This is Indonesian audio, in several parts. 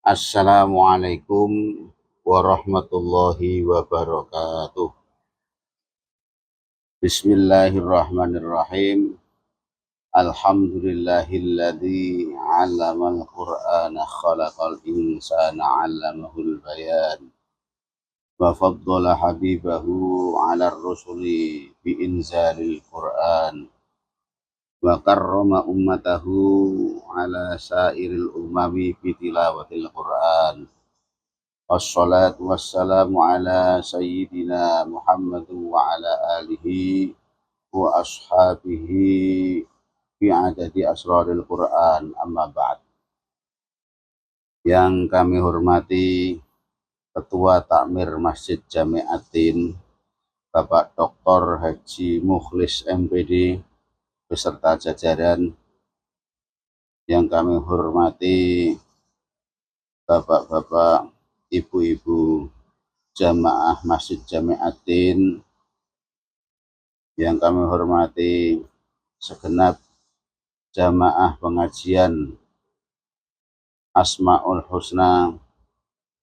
Assalamualaikum warahmatullahi wabarakatuh. Bismillahirrahmanirrahim. Alhamdulillahilladzi 'allamal Qur'ana khalaqal insana 'allamahul bayan. Wa faddala habibahu 'alar rusuli bi inzalil Qur'an. Wa karrama ummatahu 'ala sairil umami bi tilawatil Qur'an. Wassalatu wassalamu ala sayyidina Muhammad wa ala alihi wa ashabihi fi adadi asraril Quran, amma ba'd. Yang kami hormati Ketua Takmir Masjid Jami'atin Bapak Dr. Haji Mukhlis MPD beserta jajaran. Yang kami hormati Bapak-bapak, ibu-ibu jamaah Masjid Jami'atin, yang kami hormati segenap jamaah pengajian Asmaul Husna,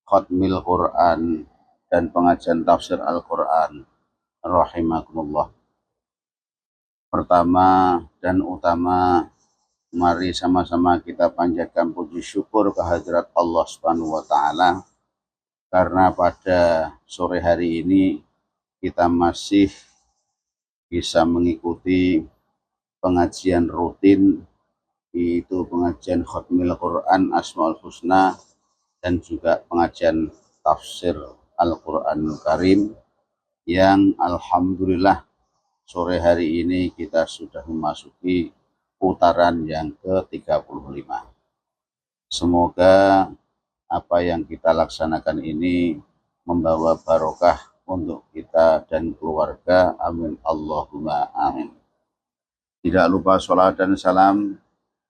Khatmil Quran, dan pengajian tafsir Al-Quran, rahimakumullah. Pertama dan utama, mari sama-sama kita panjatkan puji syukur kehadirat Allah Subhanahu wa Ta'ala, karena pada sore hari ini kita masih bisa mengikuti pengajian rutin, yaitu pengajian Khatmil Quran Asmaul Husna dan juga pengajian tafsir Al-Quranul Karim, yang alhamdulillah sore hari ini kita sudah memasuki putaran yang ke-35. Semoga apa yang kita laksanakan ini membawa barokah untuk kita dan keluarga. Amin Allahumma amin. Tidak lupa sholawat dan salam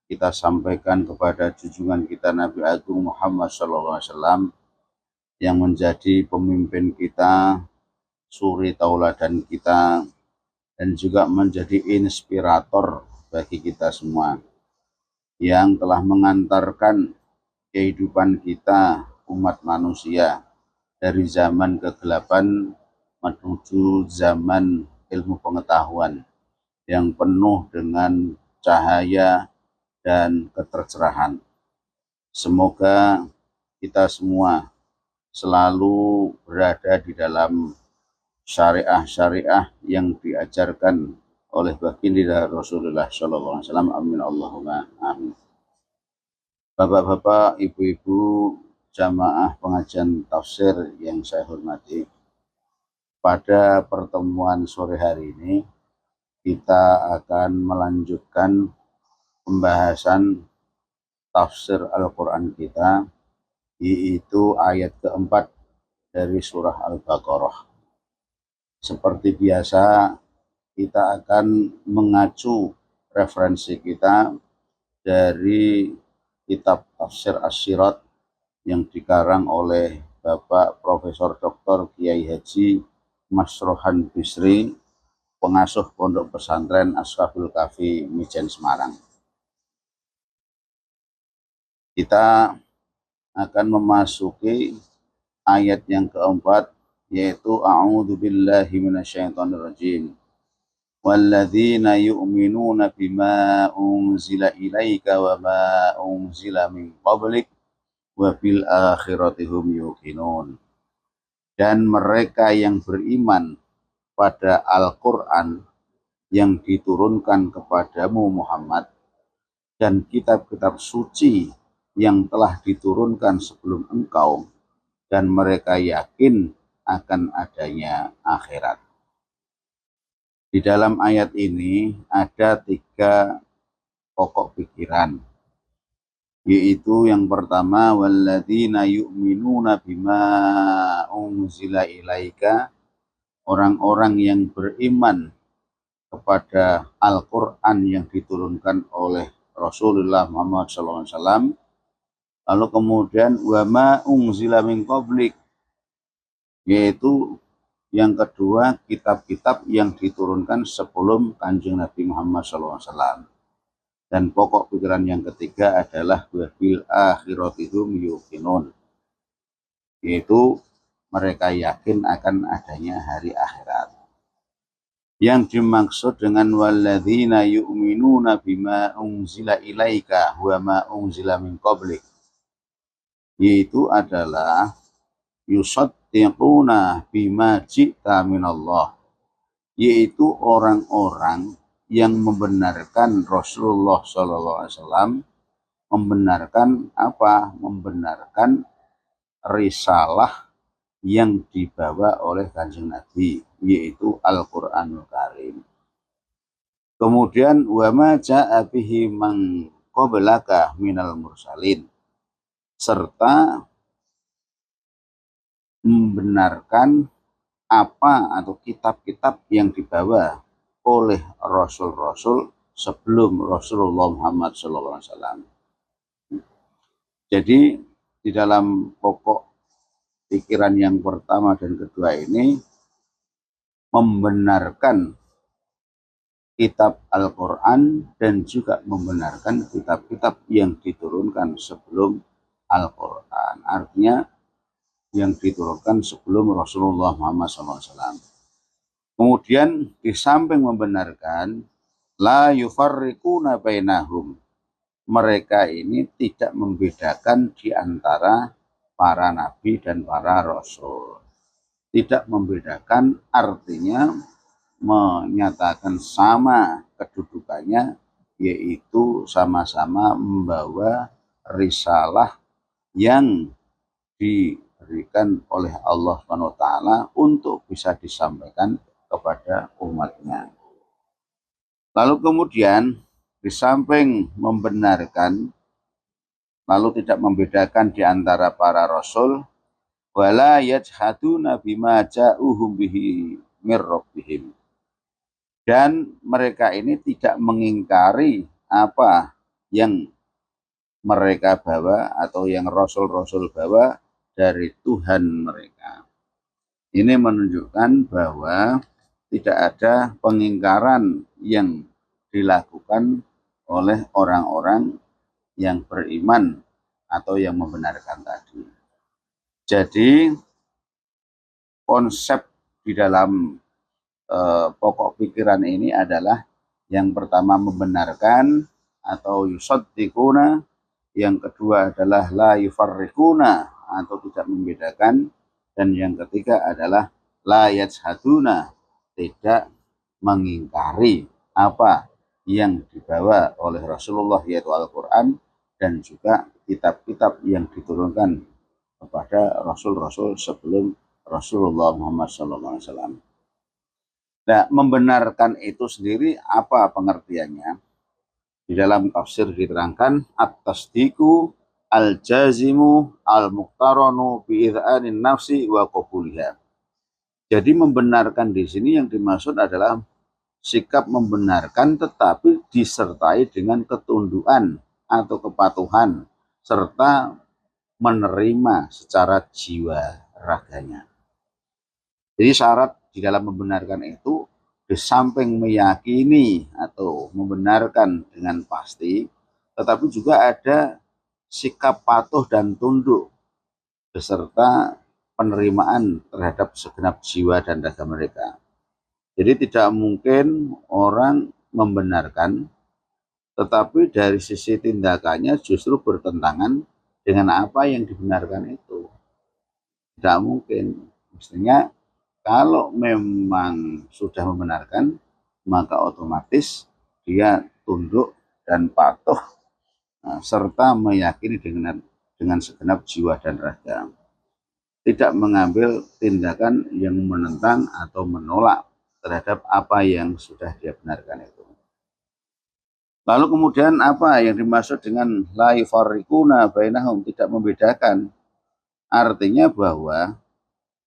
kita sampaikan kepada junjungan kita Nabi Agung Muhammad SAW, yang menjadi pemimpin kita, suri tauladan kita, dan juga menjadi inspirator bagi kita semua, yang telah mengantarkan kehidupan kita umat manusia dari zaman kegelapan menuju zaman ilmu pengetahuan yang penuh dengan cahaya dan ketercerahan. Semoga kita semua selalu berada di dalam syariah-syariah yang diajarkan oleh baginda Rasulullah SAW. Amin Allahumma amin. Bapak-bapak, ibu-ibu jamaah pengajian tafsir yang saya hormati, pada pertemuan sore hari ini kita akan melanjutkan pembahasan tafsir Al-Quran kita, yaitu ayat keempat dari surah Al-Baqarah. Seperti biasa, kita akan mengacu referensi kita dari kitab Tafsir Asy-Syirat yang dikarang oleh Bapak Profesor Dr. Kiai Haji Masrohan Bisri, pengasuh Pondok Pesantren Ashabul Kahfi Mijen Semarang. Kita akan memasuki ayat yang keempat, yaitu a'udzu billahi minasyaitonir rajim. Walladzina yu'minuna bima unzila ilaika wa ma unzila min qablik wa bil akhirati hum yuqinun. Dan mereka yang beriman pada Al-Quran yang diturunkan kepadamu Muhammad dan kitab-kitab suci yang telah diturunkan sebelum engkau, dan mereka yakin akan adanya akhirat. Di dalam ayat ini ada 3 pokok pikiran, yaitu yang pertama, walladzina yu'minuna bima unzila ilaika, orang-orang yang beriman kepada Al-Quran yang diturunkan oleh Rasulullah Muhammad SAW. Lalu kemudian wama unzila min qablik, yaitu yang kedua kitab-kitab yang diturunkan sebelum Kanjeng Nabi Muhammad SAW. Dan pokok pikiran yang ketiga adalah wabil akhiratihum yuqinun, yaitu mereka yakin akan adanya hari akhirat. Yang dimaksud dengan walladzina yu'minuna bima unzila ilaika wa ma unzila min qablik, yaitu adalah yusaddiquna bima ji'ta minallah, yaitu orang-orang yang membenarkan Rasulullah SAW, membenarkan apa? Membenarkan risalah yang dibawa oleh Kanjeng Nabi, yaitu Al-Qur'anul Karim. Kemudian wa ma ja'a bihi man qablaka minal mursalin, serta membenarkan apa atau kitab-kitab yang dibawa oleh rasul-rasul sebelum Rasulullah Muhammad SAW. Jadi di dalam pokok pikiran yang pertama dan kedua ini membenarkan kitab Al-Quran dan juga membenarkan kitab-kitab yang diturunkan sebelum Al-Quran. Artinya yang diturunkan sebelum Rasulullah Muhammad SAW. Kemudian di samping membenarkan la yufarriquna bainahum, mereka ini tidak membedakan di antara para nabi dan para rasul. Tidak membedakan artinya menyatakan sama kedudukannya, yaitu sama-sama membawa risalah yang diberikan oleh Allah SWT untuk bisa disampaikan kepada umatnya. Lalu kemudian di samping membenarkan, lalu tidak membedakan di antara para rasul, wala yajhaduna bima ja'uhum bihi mir rabbihim, dan mereka ini tidak mengingkari apa yang mereka bawa atau yang rasul-rasul bawa dari Tuhan mereka. Ini menunjukkan bahwa tidak ada pengingkaran yang dilakukan oleh orang-orang yang beriman atau yang membenarkan tadi. Jadi konsep di dalam pokok pikiran ini adalah yang pertama membenarkan atau yusaddiquna, yang kedua adalah la yufarriquna atau tidak membedakan, dan yang ketiga adalah la yajhaduna, tidak mengingkari apa yang dibawa oleh Rasulullah yaitu Al-Quran dan juga kitab-kitab yang diturunkan kepada Rasul-Rasul sebelum Rasulullah Muhammad SAW. Nah, membenarkan itu sendiri apa pengertiannya? Di dalam tafsir diterangkan at-tasdiqu al-jazimu al-muqtaranu bi'idhanin nafsi wa qabuliha. Jadi membenarkan di sini yang dimaksud adalah sikap membenarkan tetapi disertai dengan ketundukan atau kepatuhan serta menerima secara jiwa raganya. Jadi syarat di dalam membenarkan itu di samping meyakini atau membenarkan dengan pasti, tetapi juga ada sikap patuh dan tunduk beserta penerimaan terhadap segenap jiwa dan raga mereka. Jadi tidak mungkin orang membenarkan tetapi dari sisi tindakannya justru bertentangan dengan apa yang dibenarkan itu. Tidak mungkin. Mestinya kalau memang sudah membenarkan, maka otomatis dia tunduk dan patuh serta meyakini dengan segenap jiwa dan raga. Tidak mengambil tindakan yang menentang atau menolak terhadap apa yang sudah dia benarkan itu. Lalu kemudian apa yang dimaksud dengan la yufarriquna bainahum, tidak membedakan? Artinya bahwa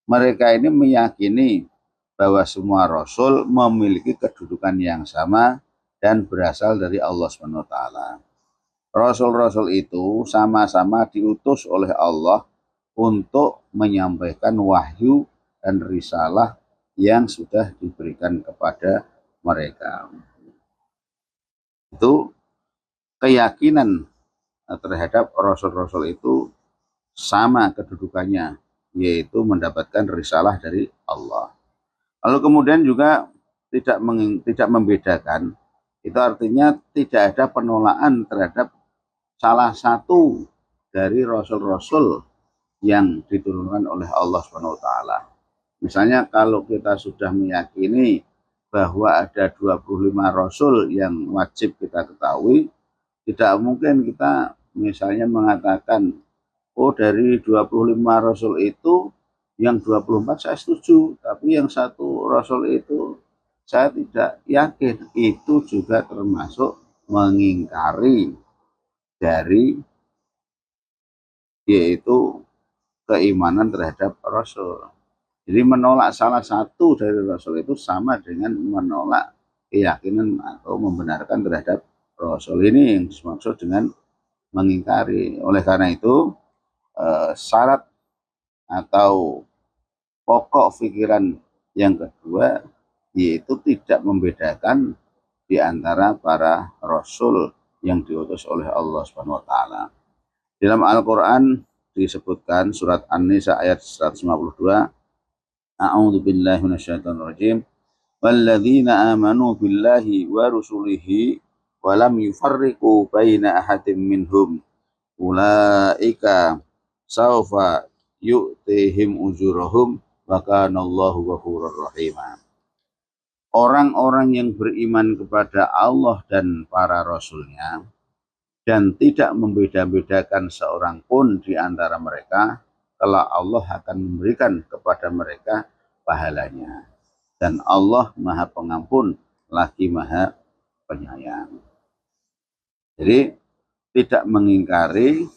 mereka ini meyakini bahwa semua rasul memiliki kedudukan yang sama dan berasal dari Allah SWT. Rasul-rasul itu sama-sama diutus oleh Allah untuk menyampaikan wahyu dan risalah yang sudah diberikan kepada mereka. Itu keyakinan terhadap rasul-rasul itu sama kedudukannya, yaitu mendapatkan risalah dari Allah. Lalu kemudian juga tidak membedakan, itu artinya tidak ada penolakan terhadap salah satu dari rasul-rasul yang diturunkan oleh Allah Subhanahu wa taala. Misalnya kalau kita sudah meyakini bahwa ada 25 rasul yang wajib kita ketahui, tidak mungkin kita misalnya mengatakan, oh dari 25 rasul itu yang 24 saya setuju, tapi yang satu rasul itu saya tidak yakin. Itu juga termasuk mengingkari dari yaitu keimanan terhadap rasul. Jadi menolak salah satu dari rasul itu sama dengan menolak keyakinan atau membenarkan terhadap rasul. Ini yang dimaksud dengan mengingkari. Oleh karena itu syarat atau pokok pikiran yang kedua yaitu tidak membedakan di antara para rasul yang diutus oleh Allah Subhanahu wa taala. Dalam Al-Qur'an disebutkan surat An-Nisa ayat 152, A'udzu billahi minasyaitonir rajim. Walladzina amanu billahi wa rusulihi wa lam yufarriqu baina ahadin minhum ulaika saufa yu'tihim ujurahum wa kana Allahu ghafurur rahim. Orang-orang yang beriman kepada Allah dan para rasulnya dan tidak membeda-bedakan seorang pun di antara mereka, kelak Allah akan memberikan kepada mereka pahalanya. Dan Allah Maha Pengampun lagi Maha Penyayang. Jadi tidak mengingkari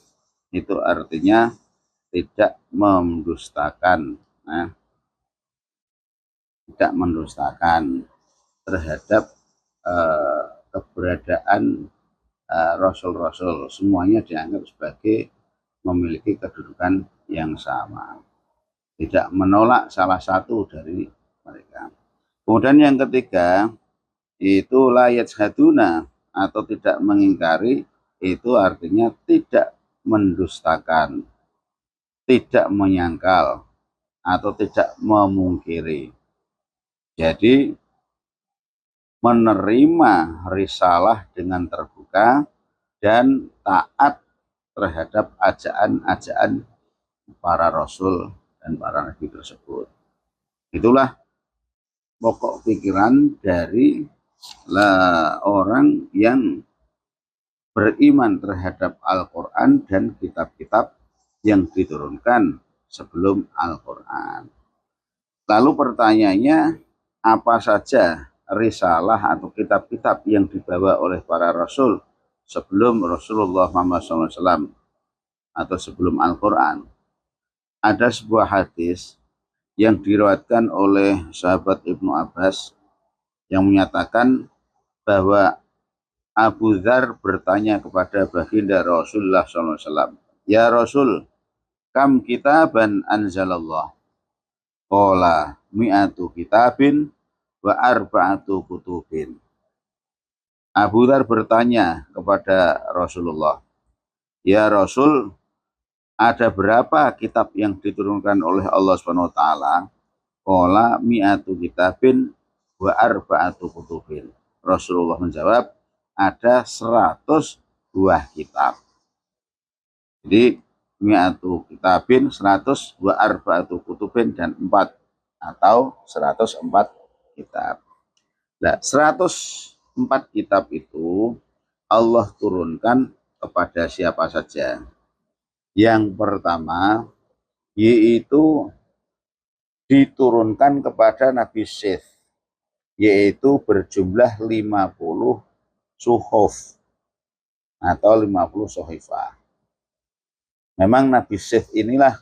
itu artinya tidak mendustakan, tidak mendustakan terhadap keberadaan rasul-rasul. Semuanya dianggap sebagai memiliki kedudukan yang sama, tidak menolak salah satu dari mereka. Kemudian yang ketiga itu la yajhaduna atau tidak mengingkari, itu artinya tidak mendustakan, tidak menyangkal atau tidak memungkiri. Jadi menerima risalah dengan terbuka dan taat terhadap ajaan-ajaan para rasul dan para nabi tersebut. Itulah pokok pikiran dari orang yang beriman terhadap Al-Quran dan kitab-kitab yang diturunkan sebelum Al-Quran. Lalu pertanyaannya, apa saja risalah atau kitab-kitab yang dibawa oleh para rasul sebelum Rasulullah Muhammad SAW atau sebelum Al-Quran? Ada sebuah hadis yang diriwayatkan oleh sahabat Ibnu Abbas yang menyatakan bahwa Abu Dzar bertanya kepada baginda Rasulullah SAW, ya Rasul, kam kitaban anzalallah? Qala mi'atu kitabin wa arba'atu kutubin. Abu Dzar bertanya kepada Rasulullah, ya Rasul, ada berapa kitab yang diturunkan oleh Allah Subhanahu wa taala? Qala mi'atu kitabin wa arba'atu kutubin. Rasulullah menjawab, ada 100 buah kitab. Jadi mi'atu kitabin 100 wa arba'atu kutubin dan 4 atau 104 kitab. Nah, 104 kitab itu Allah turunkan kepada siapa saja. Yang pertama yaitu diturunkan kepada Nabi Syith, yaitu berjumlah 50 suhuf atau 50 sohifah. Memang Nabi Syith inilah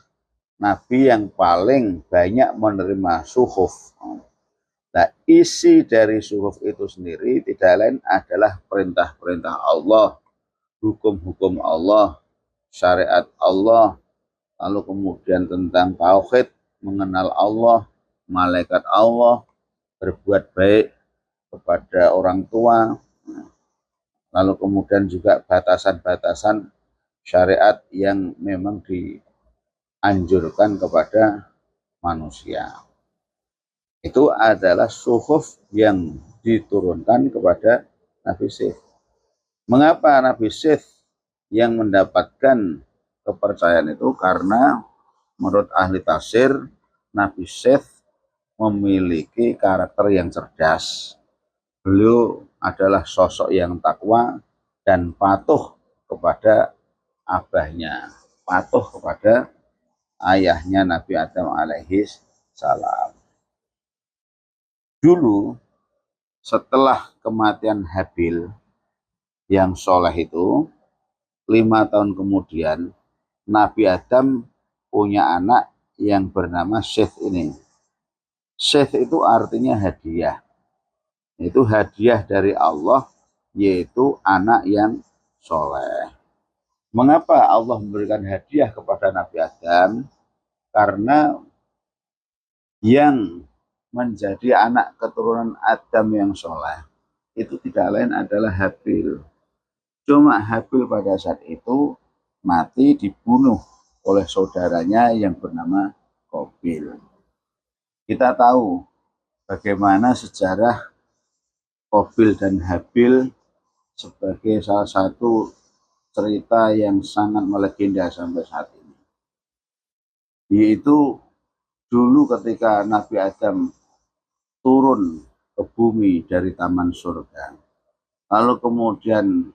Nabi yang paling banyak menerima suhuf. Nah, isi dari suhuf itu sendiri tidak lain adalah perintah-perintah Allah, hukum-hukum Allah, syariat Allah, lalu kemudian tentang tauhid, mengenal Allah, malaikat Allah, berbuat baik kepada orang tua, lalu kemudian juga batasan-batasan syariat yang memang dianjurkan kepada manusia. Itu adalah suhuf yang diturunkan kepada Nabi Syekh. Mengapa Nabi Syekh yang mendapatkan kepercayaan itu? Karena menurut ahli tafsir, Nabi Syekh memiliki karakter yang cerdas. Beliau adalah sosok yang takwa dan patuh kepada abahnya, patuh kepada ayahnya Nabi Adam alaihi salam. Dulu setelah kematian Habil yang soleh itu, 5 tahun kemudian Nabi Adam punya anak yang bernama Syekh ini. Syekh itu artinya hadiah. Itu hadiah dari Allah, yaitu anak yang soleh. Mengapa Allah memberikan hadiah kepada Nabi Adam? Karena yang menjadi anak keturunan Adam yang soleh itu tidak lain adalah Habil. Cuma Habil pada saat itu mati dibunuh oleh saudaranya yang bernama Qabil. Kita tahu bagaimana sejarah Qabil dan Habil sebagai salah satu cerita yang sangat melegenda sampai saat ini. Yaitu dulu ketika Nabi Adam turun ke bumi dari taman surga, lalu kemudian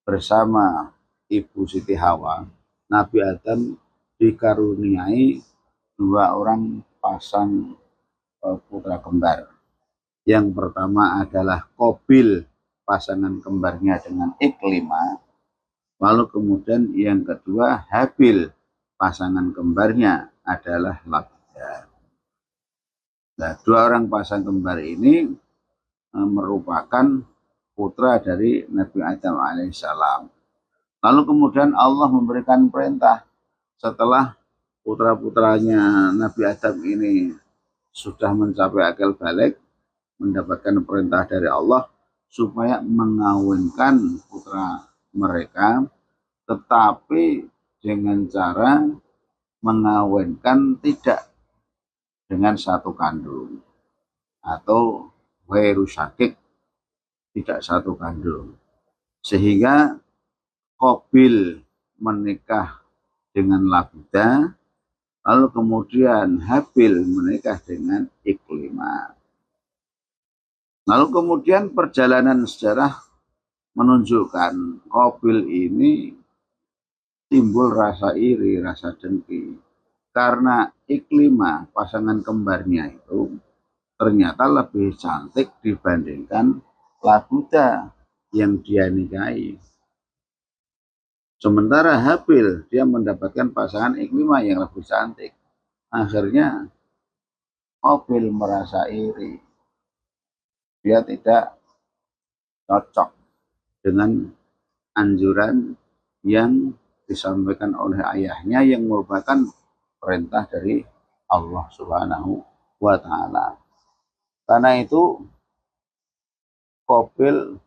bersama Ibu Siti Hawa, Nabi Adam dikaruniai 2 orang pasang putra kembar. Yang pertama adalah Qabil, pasangan kembarnya dengan Iklimah. Lalu kemudian yang kedua Habil, pasangan kembarnya adalah Labida. Nah, 2 orang pasang kembar ini merupakan putra dari Nabi Adam alaihissalam. Lalu kemudian Allah memberikan perintah setelah putra-putranya Nabi Adam ini sudah mencapai akal balik, mendapatkan perintah dari Allah supaya mengawinkan putra mereka, tetapi dengan cara mengawinkan tidak dengan satu kandung atau ghairu syakik, tidak satu kandung, sehingga Qabil menikah dengan Labida, lalu kemudian Habil menikah dengan Iklimah. Lalu kemudian perjalanan sejarah menunjukkan Qabil ini timbul rasa iri, rasa dengki, karena Iklimah, pasangan kembarnya itu ternyata lebih cantik dibandingkan Labida yang dia nikahi. Sementara Habil dia mendapatkan pasangan Iklimah yang lebih cantik. Akhirnya Qabil merasa iri. Dia tidak cocok dengan anjuran yang disampaikan oleh ayahnya yang merupakan perintah dari Allah Subhanahu wa Ta'ala. Karena itu Qabil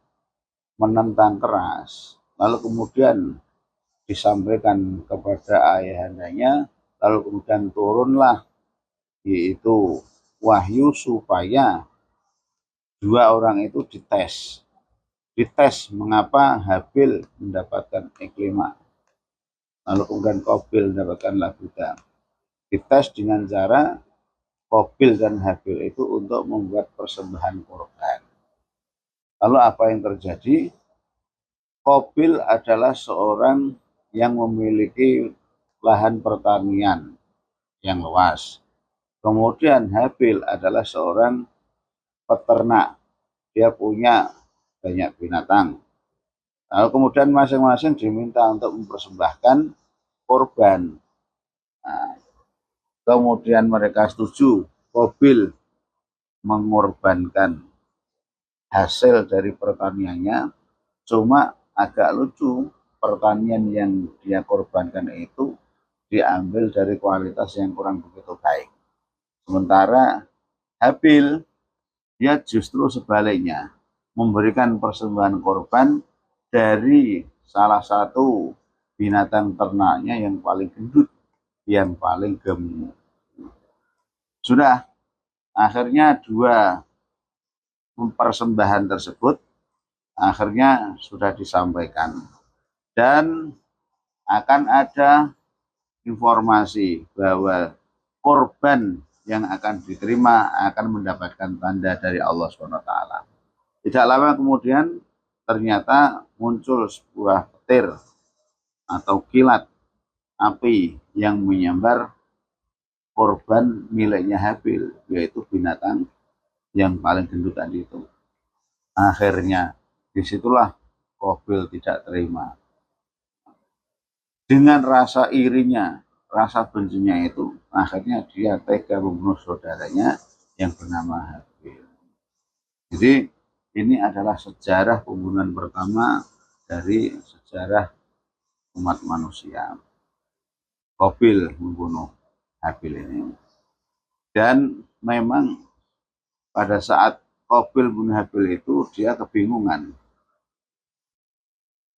menentang keras, lalu kemudian disampaikan kepada ayahandanya, lalu kemudian turunlah yaitu wahyu supaya 2 orang itu dites mengapa Habil mendapatkan Iklimah, lalu kemudian Qabil mendapatkan Labida. Dites dengan cara Qabil dan Habil itu untuk membuat persembahan korban. Lalu apa yang terjadi? Qabil adalah seorang yang memiliki lahan pertanian yang luas. Kemudian Habil adalah seorang peternak. Dia punya banyak binatang. Lalu kemudian masing-masing diminta untuk mempersembahkan korban. Nah, kemudian mereka setuju. Qabil mengorbankan hasil dari pertaniannya. Cuma agak lucu, pertanian yang dia korbankan itu diambil dari kualitas yang kurang begitu baik. Sementara Habil dia justru sebaliknya memberikan persembahan korban dari salah satu binatang ternaknya yang paling gendut, yang paling gemuk. Sudah, akhirnya dua persembahan tersebut akhirnya sudah disampaikan. Dan akan ada informasi bahwa korban yang akan diterima akan mendapatkan tanda dari Allah SWT. Tidak lama kemudian ternyata muncul sebuah petir atau kilat api yang menyambar korban miliknya Habil, yaitu binatang yang paling gendut tadi itu. Akhirnya disitulah Qabil tidak terima. Dengan rasa irinya, rasa bencinya itu, akhirnya dia tega membunuh saudaranya yang bernama Habil. Jadi ini adalah sejarah pembunuhan pertama dari sejarah umat manusia. Qabil membunuh Habil ini. Dan memang pada saat Qabil membunuh Habil itu dia kebingungan.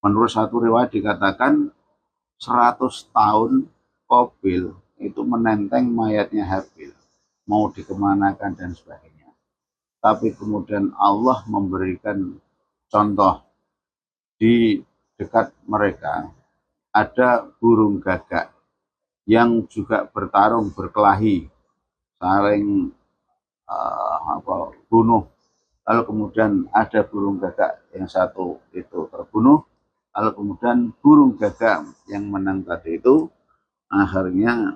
Menurut satu riwayat dikatakan 100 tahun Qabil itu menenteng mayatnya Habil, mau dikemanakan dan sebagainya. Tapi kemudian Allah memberikan contoh, di dekat mereka ada burung gagak yang juga bertarung berkelahi, saling bunuh. Lalu kemudian ada burung gagak yang satu itu terbunuh, lalu kemudian burung gagak yang menang tadi itu akhirnya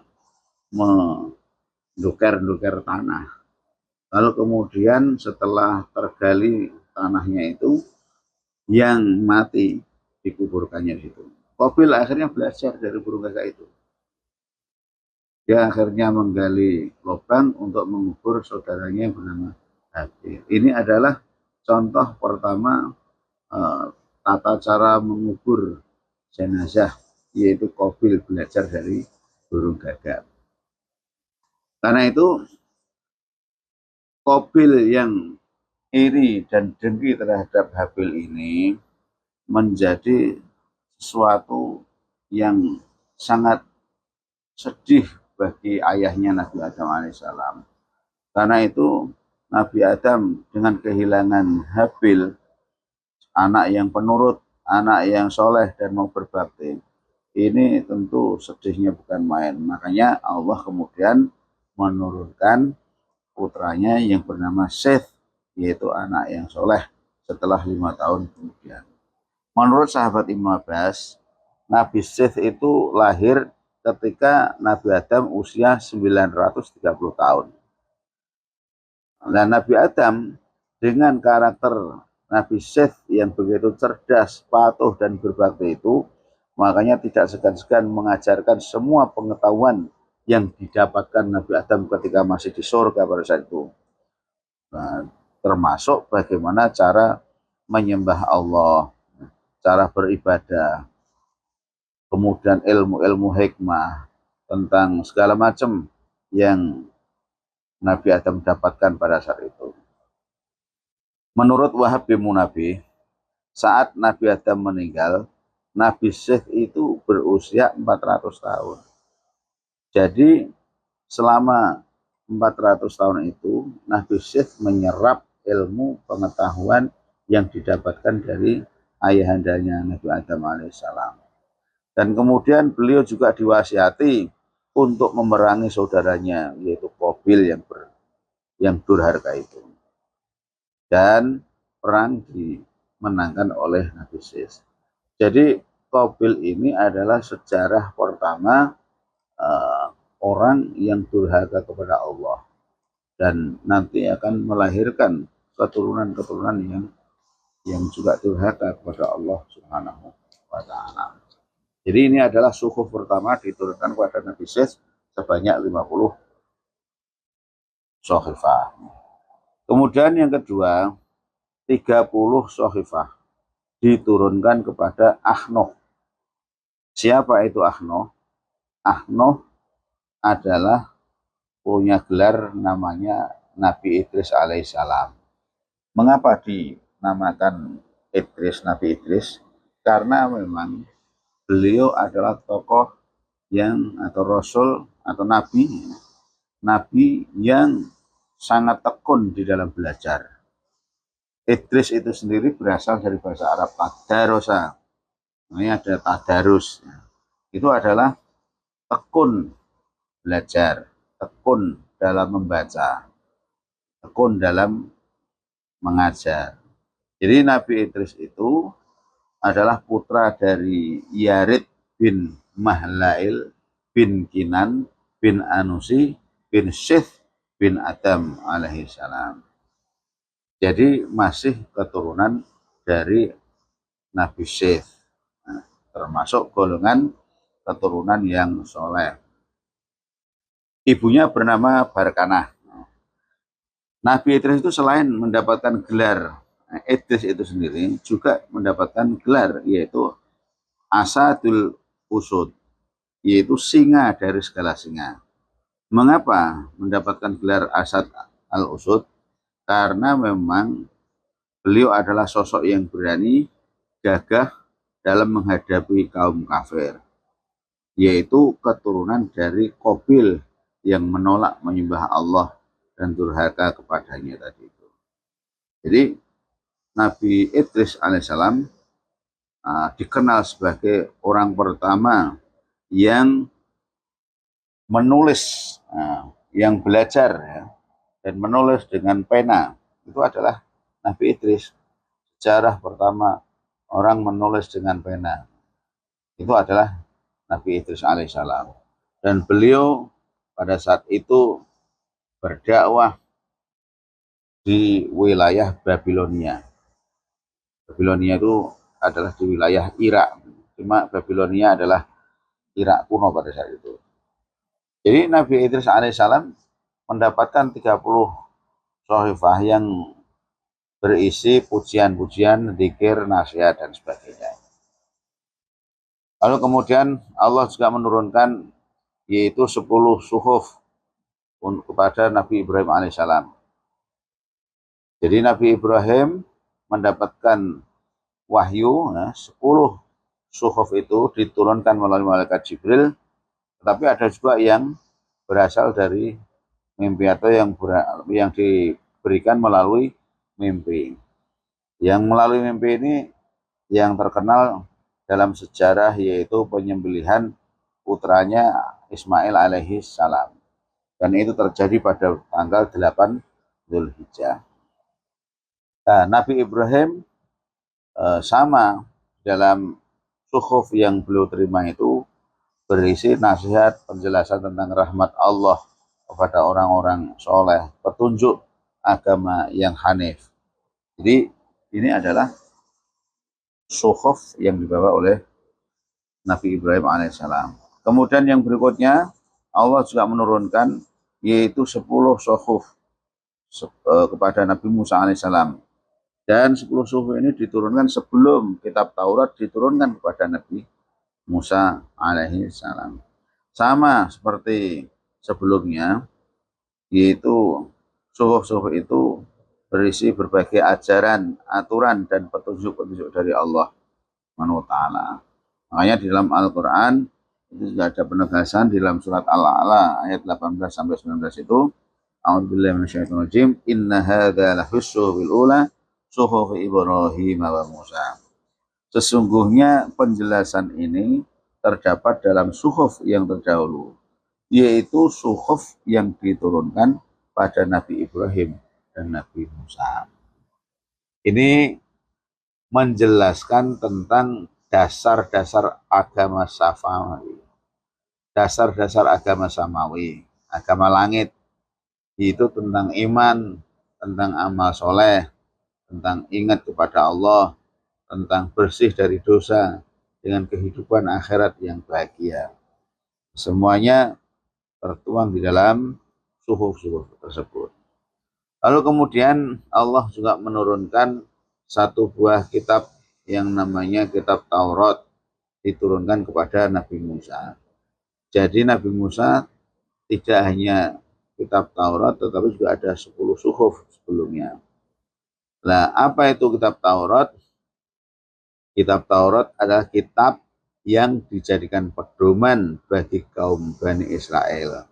menduker tanah. Lalu kemudian setelah tergali tanahnya itu, yang mati dikuburkannya di situ. Qabil akhirnya belajar dari burung gagak itu. Dia akhirnya menggali lubang untuk mengubur saudaranya yang bernama Habil. Ini adalah contoh pertama tata cara mengubur jenazah, yaitu Qabil belajar dari burung gagak. Karena itu Qabil yang iri dan dengki terhadap Habil ini menjadi sesuatu yang sangat sedih bagi ayahnya Nabi Adam alaihissalam. Karena itu Nabi Adam dengan kehilangan Habil, anak yang penurut, anak yang soleh dan mau berbakti, ini tentu sedihnya bukan main. Makanya Allah kemudian menurunkan putranya yang bernama Seth, yaitu anak yang soleh setelah 5 tahun kemudian. Menurut sahabat Ibnu Abbas, Nabi Seth itu lahir ketika Nabi Adam usia 930 tahun. Dan Nabi Adam dengan karakter Nabi Seth yang begitu cerdas, patuh, dan berbakti itu, makanya tidak segan-segan mengajarkan semua pengetahuan yang didapatkan Nabi Adam ketika masih di surga pada saat itu. Nah, termasuk bagaimana cara menyembah Allah, cara beribadah, kemudian ilmu-ilmu hikmah tentang segala macam yang Nabi Adam dapatkan pada saat itu. Menurut Wahab bin Munabbih, saat Nabi Adam meninggal, Nabi Seth itu berusia 400 tahun. Jadi selama 400 tahun itu Nabi Seth menyerap ilmu pengetahuan yang didapatkan dari ayahandanya Nabi Adam alaihissalam. Dan kemudian beliau juga diwasiati untuk memerangi saudaranya, yaitu Qabil yang durhaka itu. Dan perang dimenangkan oleh Nabi Seth. Jadi Qabil ini adalah sejarah pertama orang yang durhaka kepada Allah, dan nanti akan melahirkan keturunan-keturunan yang juga durhaka kepada Allah Subhanahu wa Ta'ala. Jadi ini adalah suhuf pertama diturunkan kepada Nabi Seth sebanyak 50 sohifah. Kemudian yang kedua, 30 sohifah diturunkan kepada Ahnoh. Siapa itu Ahnoh? Ahnoh adalah punya gelar namanya Nabi Idris alaihissalam. Mengapa dinamakan Idris, Nabi Idris? karena memang beliau adalah tokoh yang atau rasul atau nabi yang sangat tekun di dalam belajar. Idris itu sendiri berasal dari bahasa Arab tadarosa. Ini ada tadarus. Itu adalah tekun belajar, tekun dalam membaca, tekun dalam mengajar. Jadi Nabi Idris itu adalah putra dari Yarid bin Mahlail bin Kinan bin Anusi bin Syith bin Adam alaihi salam. Jadi masih keturunan dari Nabi Syith, termasuk golongan keturunan yang soleh. Ibunya bernama Barkanah. Nabi Idris itu selain mendapatkan gelar Idris itu sendiri, juga mendapatkan gelar yaitu Asadul Usud, yaitu singa dari segala singa. Mengapa mendapatkan gelar Asad al-Usud? Karena memang beliau adalah sosok yang berani, gagah dalam menghadapi kaum kafir, yaitu keturunan dari Qabil yang menolak menyembah Allah dan durhaka kepadanya tadi itu. Jadi Nabi Idris alaihissalam dikenal sebagai orang pertama yang menulis, yang belajar ya, dan menulis dengan pena. Itu adalah Nabi Idris. Sejarah pertama orang menulis dengan pena itu adalah Nabi Idris alaihissalam. Dan beliau pada saat itu berdakwah di wilayah Babilonia. Babilonia itu adalah di wilayah Irak. Cuma Babilonia adalah Irak kuno pada saat itu. Jadi Nabi Idris alaihissalam mendapatkan 30 sohifah yang berisi pujian-pujian, zikir, nasihat, dan sebagainya. Lalu kemudian Allah juga menurunkan yaitu 10 suhuf kepada Nabi Ibrahim alaihissalam. Jadi Nabi Ibrahim mendapatkan wahyu, 10 suhuf itu diturunkan melalui malaikat Jibril, tetapi ada juga yang berasal dari mimpi atau yang diberikan melalui mimpi. Yang melalui mimpi ini yang terkenal dalam sejarah yaitu penyembelihan putranya Ismail alaihi salam. Dan itu terjadi pada tanggal 8 Dzulhijjah. Nah, Nabi Ibrahim sama dalam suhuf yang beliau terima itu berisi nasihat, penjelasan tentang rahmat Allah kepada orang-orang soleh, petunjuk agama yang hanif. Jadi ini adalah suhuf yang dibawa oleh Nabi Ibrahim alaihissalam. Kemudian yang berikutnya Allah juga menurunkan yaitu 10 suhuf kepada Nabi Musa alaihissalam. Dan 10 suhuf ini diturunkan sebelum kitab Taurat diturunkan kepada Nabi Musa alaihissalam. Sama seperti sebelumnya, yaitu suhuf-suhuf itu berisi berbagai ajaran, aturan, dan petunjuk-petunjuk dari Allah SWT. Makanya di dalam Al-Quran itu juga ada penegasan di dalam surat Al-A'la ayat 18-19 itu, A'udzubillahi minasyaitonirrajim, inna hadza lahus suhufil ula suhuf Ibrahim wa Musa. Sesungguhnya penjelasan ini terdapat dalam suhuf yang terdahulu, yaitu suhuf yang diturunkan pada Nabi Ibrahim dan Nabi Musa. Ini menjelaskan tentang dasar-dasar agama samawi. Dasar-dasar agama samawi, agama langit, itu tentang iman, tentang amal soleh, tentang ingat kepada Allah, tentang bersih dari dosa dengan kehidupan akhirat yang bahagia. Semuanya tertuang di dalam suhuf-suhuf tersebut. Lalu kemudian Allah juga menurunkan satu buah kitab yang namanya kitab Taurat, diturunkan kepada Nabi Musa. Jadi Nabi Musa tidak hanya kitab Taurat, tetapi juga ada 10 suhuf sebelumnya. Nah, apa itu kitab Taurat? Kitab Taurat adalah kitab yang dijadikan pedoman bagi kaum Bani Israel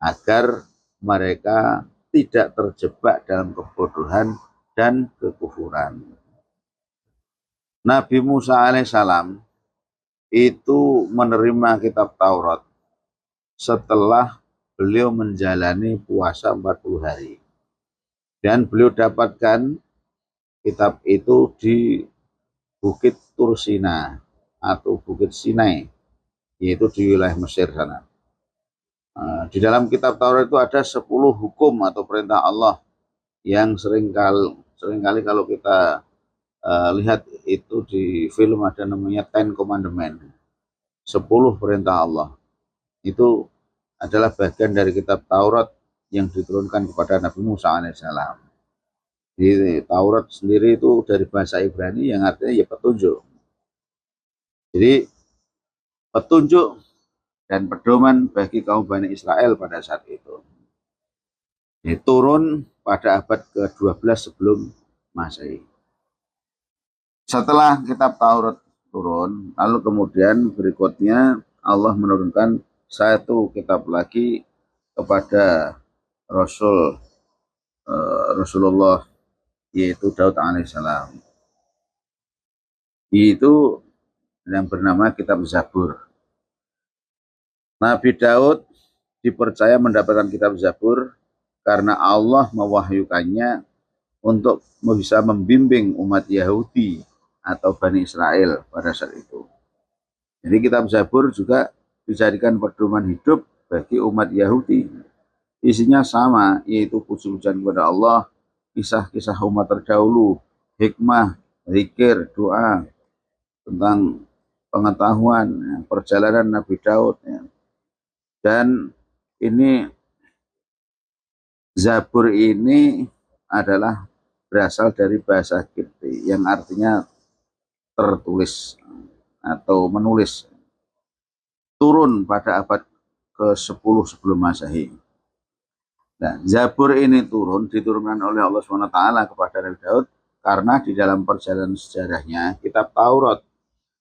agar mereka tidak terjebak dalam kebodohan dan kekufuran. Nabi Musa alaihissalam itu menerima kitab Taurat setelah beliau menjalani puasa 40 hari. Dan beliau dapatkan kitab itu di Bukit Tursina atau Bukit Sinai, yaitu di wilayah Mesir sana. Di dalam kitab Taurat itu ada 10 hukum atau perintah Allah yang seringkali kalau kita lihat itu di film ada namanya Ten Commandment, 10 perintah Allah. Itu adalah bagian dari kitab Taurat yang diturunkan kepada Nabi Musa alaihissalam. Jadi Taurat sendiri itu dari bahasa Ibrani yang artinya ya petunjuk. Jadi petunjuk dan pedoman bagi kaum Bani Israel pada saat itu. Ini turun pada abad ke-12 sebelum Masehi. Setelah kitab Taurat turun, lalu kemudian berikutnya Allah menurunkan satu kitab lagi kepada Rasulullah, yaitu Daud alaihissalam. Itu yang bernama kitab Zabur. Nabi Daud dipercaya mendapatkan kitab Zabur karena Allah mewahyukannya untuk bisa membimbing umat Yahudi atau Bani Israel pada saat itu. Jadi kitab Zabur juga dijadikan pedoman hidup bagi umat Yahudi. Isinya sama, yaitu puji-pujian kepada Allah, kisah-kisah umat terdahulu, hikmah, zikir, doa, tentang pengetahuan, perjalanan Nabi Daud. Dan ini Zabur ini adalah berasal dari bahasa Kipti yang artinya tertulis atau menulis. Turun pada abad ke-10 sebelum Masehi. Nah, Zabur ini diturunkan oleh Allah SWT kepada Nabi Daud karena di dalam perjalanan sejarahnya kitab Taurat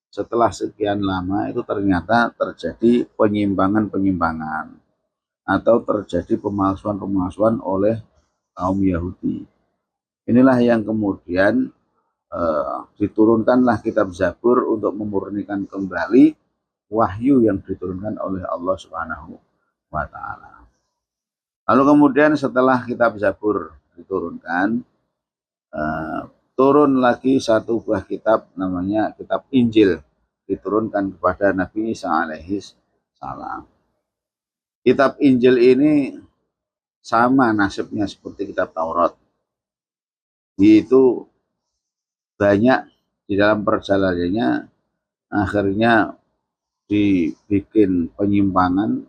setelah sekian lama itu ternyata terjadi penyimpangan-penyimpangan atau terjadi pemalsuan-pemalsuan oleh kaum Yahudi. Inilah yang kemudian diturunkanlah kitab Zabur untuk memurnikan kembali wahyu yang diturunkan oleh Allah Subhanahu wa taala. Lalu kemudian setelah kitab Zabur diturunkan, turun lagi satu buah kitab namanya kitab Injil, diturunkan kepada Nabi Isa alaihi salam. Kitab Injil ini sama nasibnya seperti kitab Taurat, yaitu banyak di dalam perjalanannya akhirnya dibikin penyimpangan,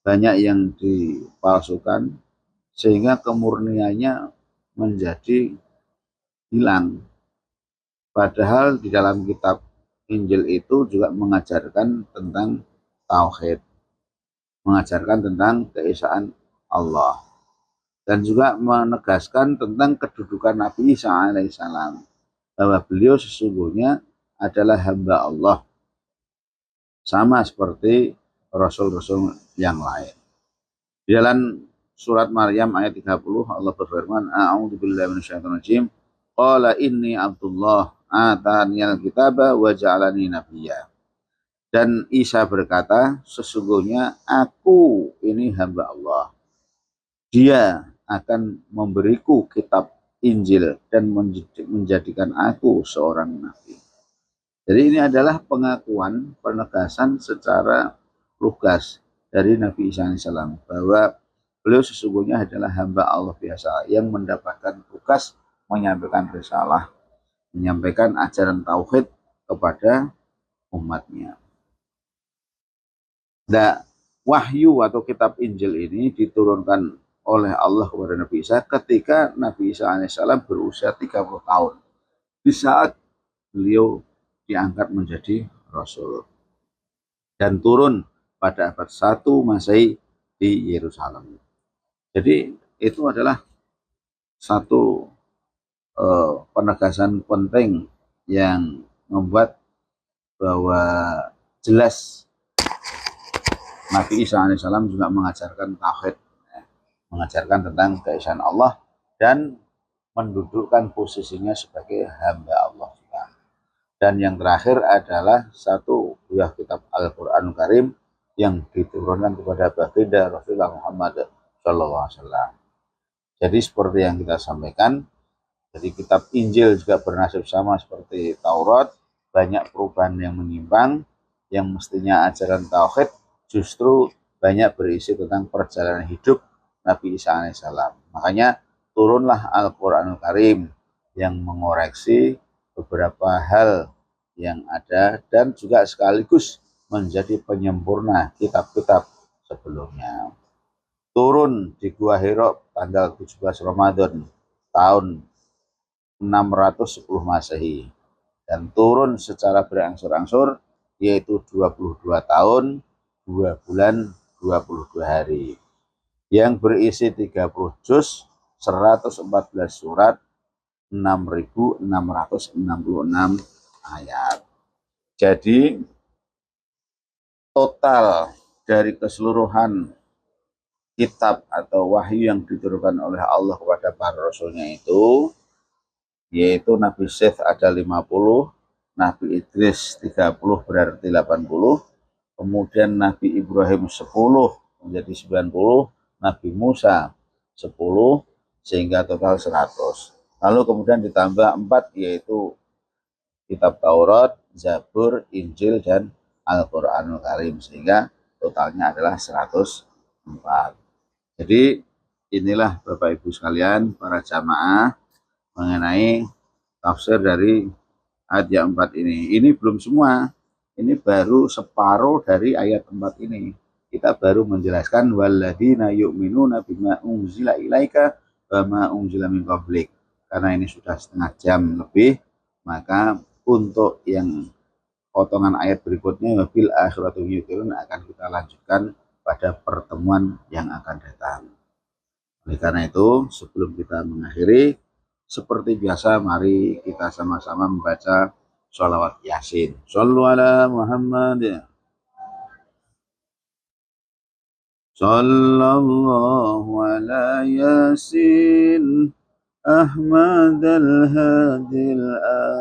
banyak yang dipalsukan sehingga kemurniannya menjadi hilang. Padahal di dalam kitab Injil itu juga mengajarkan tentang tauhid, mengajarkan tentang keesaan Allah, dan juga menegaskan tentang kedudukan Nabi Isa alaihissalam, bahwa beliau sesungguhnya adalah hamba Allah, sama seperti rasul-rasul yang lain. Di dalam surat Maryam ayat 30 Allah berfirman, a'udzubillahi minasyaitonirrajim, qala inni abdullah ataniyal kitaba wa ja'alani nabiyya. Dan Isa berkata, sesungguhnya aku ini hamba Allah. Dia akan memberiku kitab Injil dan menjadikan aku seorang nabi. Jadi ini adalah pengakuan, penegasan secara lugas dari Nabi Isa alaihissalam bahwa beliau sesungguhnya adalah hamba Allah biasa yang mendapatkan tugas menyampaikan risalah, menyampaikan ajaran tauhid kepada umatnya. Nah, wahyu atau kitab Injil ini diturunkan oleh Allah kepada Nabi Isa ketika Nabi Isa alaihissalam berusia 30 tahun. Di saat beliau diangkat menjadi Rasul dan turun pada abad 1 Masehi di Yerusalem. Jadi itu adalah satu penegasan penting yang membuat bahwa jelas Nabi Isa alaihissalam juga mengajarkan tauhid, mengajarkan tentang keesaan Allah dan mendudukkan posisinya sebagai hamba Allah. Dan yang terakhir adalah satu buah kitab Al-Quran Karim yang diturunkan kepada baginda Rasulullah Muhammad SAW. Jadi seperti yang kita sampaikan, jadi kitab Injil juga bernasib sama seperti Taurat, banyak perubahan yang menyimpang, yang mestinya ajaran tauhid justru banyak berisi tentang perjalanan hidup Nabi Isa alaihissalam. Makanya turunlah Al-Quran Karim yang mengoreksi beberapa hal yang ada dan juga sekaligus menjadi penyempurna kitab-kitab sebelumnya. Turun di Gua Hira tanggal 17 Ramadan tahun 610 Masehi dan turun secara berangsur-angsur yaitu 22 tahun 2 bulan 22 hari yang berisi 30 juz 114 surat 6.666 ayat. Jadi total dari keseluruhan kitab atau wahyu yang diturunkan oleh Allah kepada para rasulnya itu, yaitu Nabi Syekh ada 50, Nabi Idris 30 berarti 80, kemudian Nabi Ibrahim 10 menjadi 90, Nabi Musa 10 sehingga total 100. Lalu kemudian ditambah 4 yaitu kitab Taurat, Zabur, Injil, dan Al-Quranul Karim sehingga totalnya adalah 104. Jadi inilah Bapak Ibu sekalian para jamaah mengenai tafsir dari ayat yang 4 ini. Ini belum semua, ini baru separuh dari ayat 4 ini. Kita baru menjelaskan walladzina yu'minuna bima unzila ilaika wa ma unzila min qablik. Karena ini sudah setengah jam lebih, maka untuk yang potongan ayat berikutnya wabil akhiratu yuqinun akan kita lanjutkan pada pertemuan yang akan datang. Oleh karena itu, sebelum kita mengakhiri, seperti biasa, mari kita sama-sama membaca sholawat Yasin. Shallu ala Muhammad. Sallallahu ala Yasin. Ahmad al-Hadil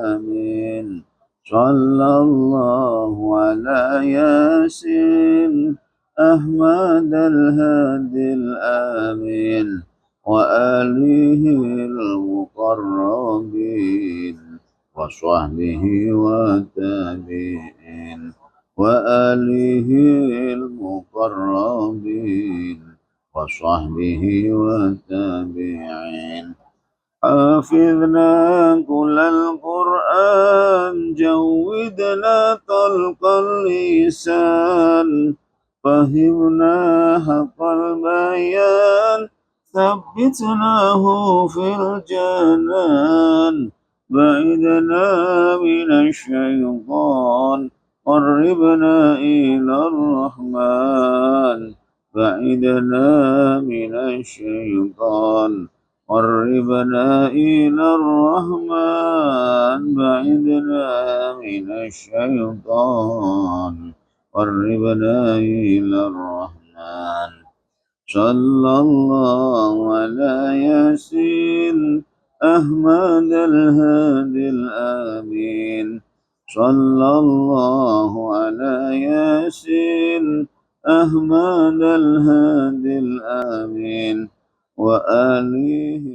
Amin. Sallallahu ala Yasin. أحمد الهادي الآمين وآله المقربين وصحبه والتابعين وآله المقربين وصحبه والتابعين حافظنا كل القرآن جودنا طلق اللسان فهمنا حق البيان ثبتناه في الجنان بعدنا من الشيطان قربنا إلى الرحمن بعدنا من الشيطان قربنا إلى الرحمن بعدنا من الشيطان قربنا إلى الرحمن صلى الله على ياسين أحمد الهادي الآمين صلى الله على ياسين أحمد الهادي الآمين وآله